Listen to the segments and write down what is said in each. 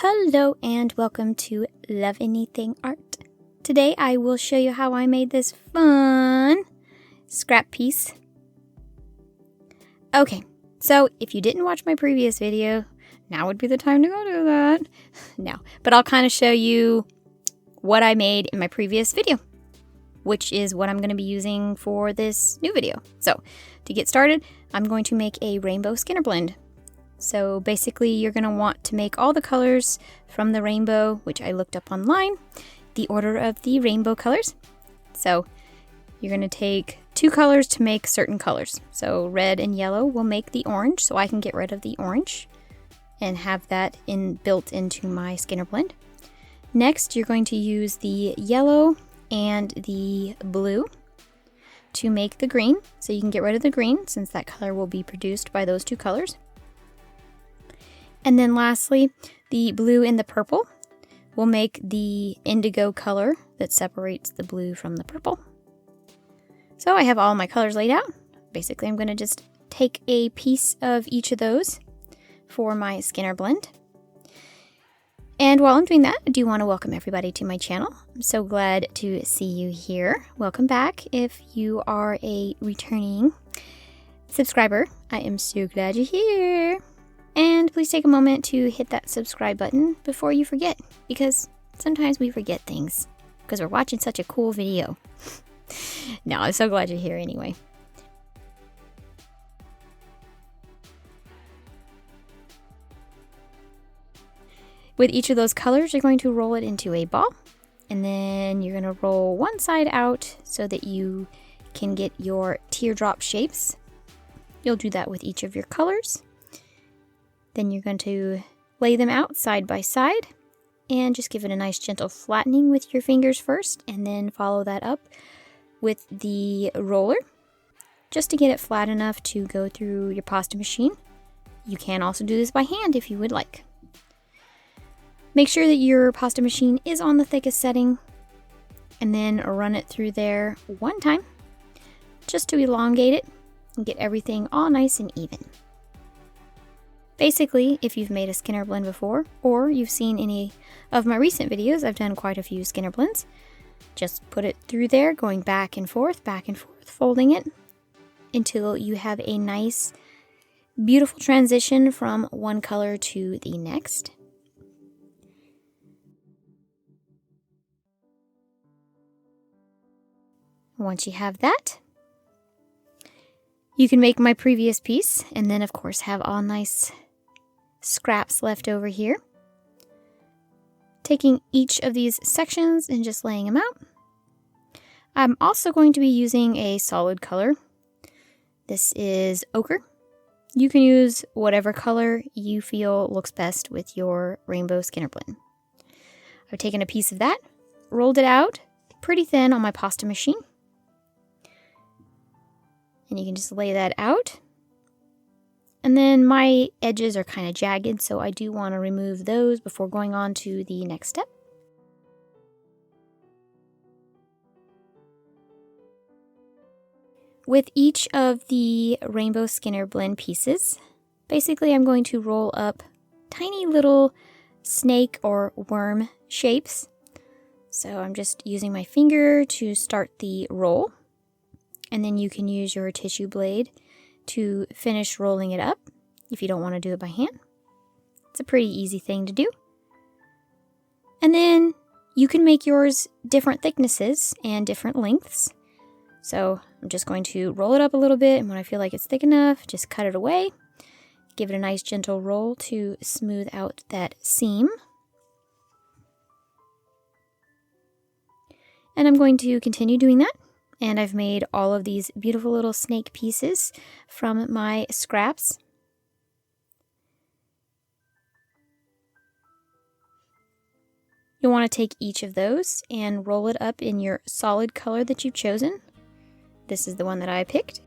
Hello and welcome to Love Anything Art. Today I will show you how I made this fun scrap piece. Okay, so if you didn't watch my previous video, now would be the time to go do that. No, but I'll kind of show you what I made in my previous video, which is what I'm going to be using for this new video. So to get started, I'm going to make a rainbow Skinner blend. So basically you're going to want to make all the colors from the rainbow, which I looked up online, the order of the rainbow colors. So you're going to take two colors to make certain colors. So red and yellow will make the orange, so I can get rid of the orange and have that built into my Skinner blend. Next, you're going to use the yellow and the blue to make the green. So you can get rid of the green since that color will be produced by those two colors. And then lastly, the blue and the purple will make the indigo color that separates the blue from the purple. So I have all my colors laid out. Basically, I'm going to just take a piece of each of those for my Skinner blend. And while I'm doing that, I do want to welcome everybody to my channel. I'm so glad to see you here. Welcome back if you are a returning subscriber. I am so glad you're here. And please take a moment to hit that subscribe button before you forget, because sometimes we forget things because we're watching such a cool video. No, I'm so glad you're here anyway. With each of those colors, you're going to roll it into a ball, and then you're going to roll one side out so that you can get your teardrop shapes. You'll do that with each of your colors. Then you're going to lay them out side by side and just give it a nice gentle flattening with your fingers first, and then follow that up with the roller just to get it flat enough to go through your pasta machine. You can also do this by hand if you would like. Make sure that your pasta machine is on the thickest setting, and then run it through there one time just to elongate it and get everything all nice and even. Basically, if you've made a Skinner blend before, or you've seen any of my recent videos, I've done quite a few Skinner blends. Just put it through there, going back and forth, folding it until you have a nice, beautiful transition from one color to the next. Once you have that, you can make my previous piece, and then of course have all nice scraps left over here. Taking each of these sections and just laying them out. I'm also going to be using a solid color. This is ochre. You can use whatever color you feel looks best with your rainbow Skinner blend. I've taken a piece of that, rolled it out pretty thin on my pasta machine. And you can just lay that out. And then my edges are kind of jagged, so I do want to remove those before going on to the next step. With each of the rainbow Skinner blend pieces, basically I'm going to roll up tiny little snake or worm shapes. So I'm just using my finger to start the roll. And then you can use your tissue blade to finish rolling it up if you don't want to do it by hand. It's a pretty easy thing to do. And then you can make yours different thicknesses and different lengths. So I'm just going to roll it up a little bit, and when I feel like it's thick enough, just cut it away. Give it a nice gentle roll to smooth out that seam. And I'm going to continue doing that. And I've made all of these beautiful little snake pieces from my scraps. You'll want to take each of those and roll it up in your solid color that you've chosen. This is the one that I picked.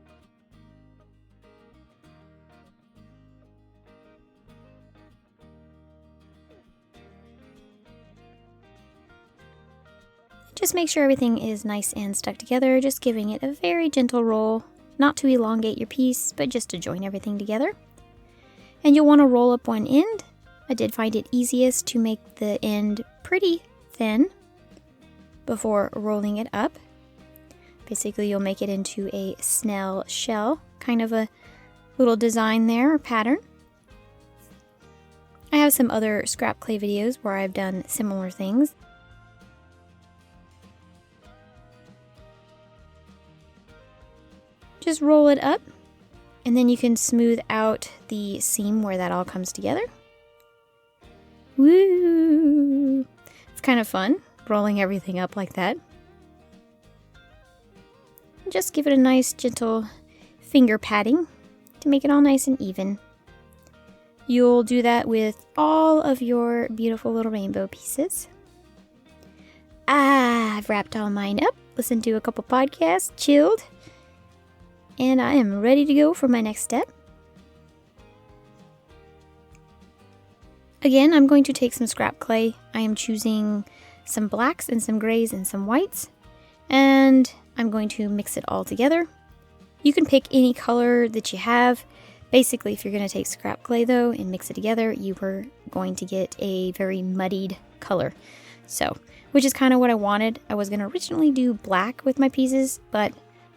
Just make sure everything is nice and stuck together, just giving it a very gentle roll, not to elongate your piece, but just to join everything together. And you'll want to roll up one end I did find it easiest to make the end pretty thin before rolling it up. Basically, you'll make it into a snail shell, kind of a little design there, or pattern. I have some other scrap clay videos where I've done similar things. Just roll it up, and then you can smooth out the seam where that all comes together. Woo! It's kind of fun, rolling everything up like that. Just give it a nice, gentle finger patting to make it all nice and even. You'll do that with all of your beautiful little rainbow pieces. I've wrapped all mine up, listened to a couple podcasts, chilled, and I am ready to go for my next step. Again, I'm going to take some scrap clay. I am choosing some blacks and some grays and some whites, and I'm going to mix it all together. You can pick any color that you have. Basically, if you're going to take scrap clay though and mix it together, you are going to get a very muddied color. So, which is kind of what I wanted. I was going to originally do black with my pieces, but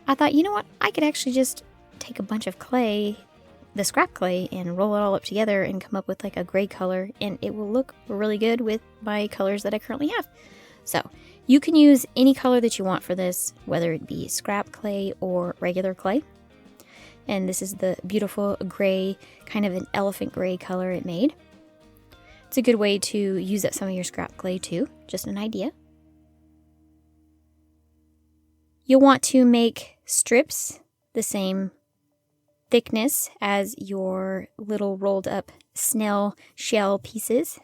I thought, you know what, I could actually just take a bunch of clay, the scrap clay, and roll it all up together and come up with like a gray color, and it will look really good with my colors that I currently have. So, you can use any color that you want for this, whether it be scrap clay or regular clay. And this is the beautiful gray, kind of an elephant gray color it made. It's a good way to use up some of your scrap clay too, just an idea. You'll want to make strips the same thickness as your little rolled up snail shell pieces.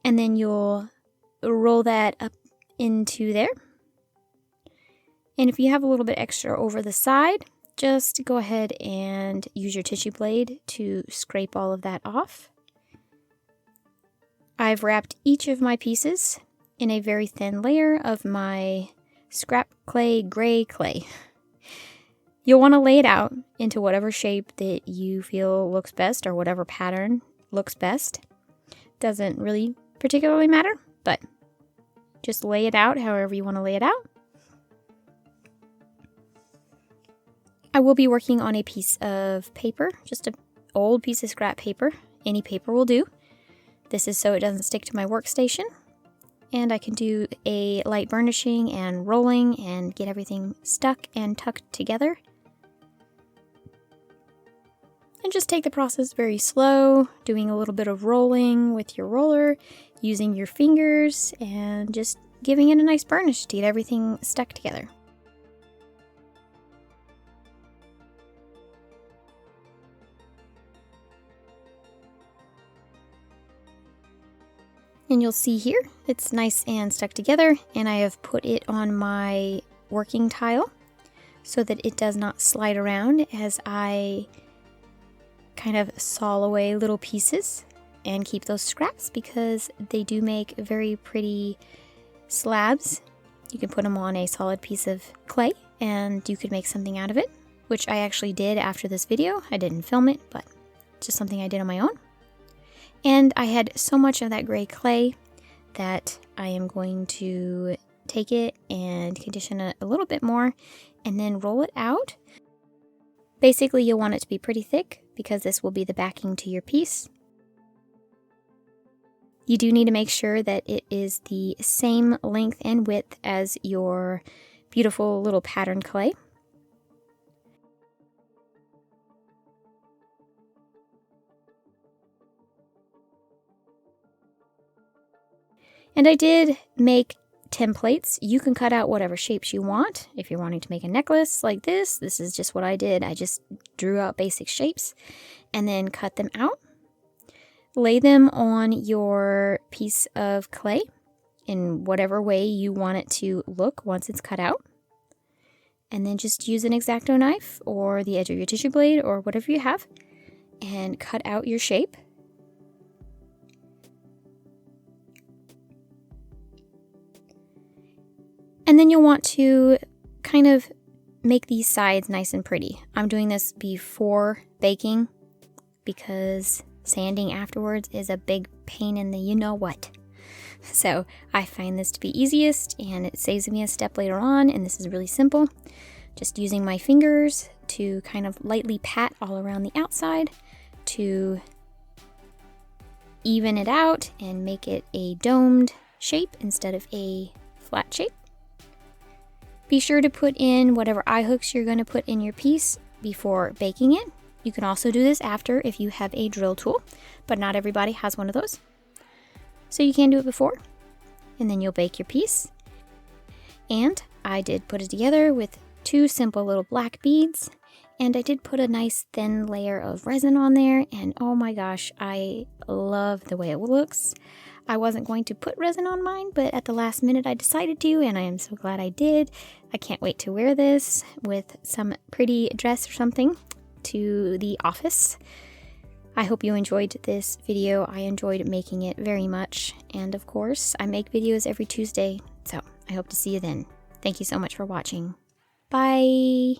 And then you'll roll that up into there. And if you have a little bit extra over the side, just go ahead and use your tissue blade to scrape all of that off. I've wrapped each of my pieces in a very thin layer of my scrap clay gray clay. You'll want to lay it out into whatever shape that you feel looks best or whatever pattern looks best. Doesn't really particularly matter, but just lay it out however you want to lay it out. I will be working on a piece of paper, just an old piece of scrap paper. Any paper will do. This is so it doesn't stick to my workstation. And I can do a light burnishing and rolling and get everything stuck and tucked together. And just take the process very slow, doing a little bit of rolling with your roller, using your fingers, and just giving it a nice burnish to get everything stuck together. And you'll see here, it's nice and stuck together, and I have put it on my working tile so that it does not slide around as I kind of saw away little pieces and keep those scraps, because they do make very pretty slabs. You can put them on a solid piece of clay and you could make something out of it, which I actually did after this video. I didn't film it, but it's just something I did on my own. And I had so much of that gray clay that I am going to take it and condition it a little bit more and then roll it out. Basically, you'll want it to be pretty thick because this will be the backing to your piece. You do need to make sure that it is the same length and width as your beautiful little pattern clay. And I did make templates. You can cut out whatever shapes you want. If you're wanting to make a necklace like this is just what I did. I just drew out basic shapes and then cut them out. Lay them on your piece of clay in whatever way you want it to look once it's cut out. And then just use an X-Acto knife or the edge of your tissue blade or whatever you have and cut out your shape. And then you'll want to kind of make these sides nice and pretty. I'm doing this before baking because Sanding afterwards is a big pain in the you-know-what. So I find this to be easiest, and it saves me a step later on, and this is really simple. Just using my fingers to kind of lightly pat all around the outside to even it out and make it a domed shape instead of a flat shape. Be sure to put in whatever eye hooks you're going to put in your piece before baking it. You can also do this after if you have a drill tool, but not everybody has one of those. So you can do it before, and then you'll bake your piece. And I did put it together with 2 simple little black beads, and I did put a nice thin layer of resin on there, and oh my gosh, I love the way it looks. I wasn't going to put resin on mine, but at the last minute I decided to, and I am so glad I did. I can't wait to wear this with some pretty dress or something to the office. I hope you enjoyed this video. I enjoyed making it very much, and of course, I make videos every Tuesday, so I hope to see you then. Thank you so much for watching. Bye!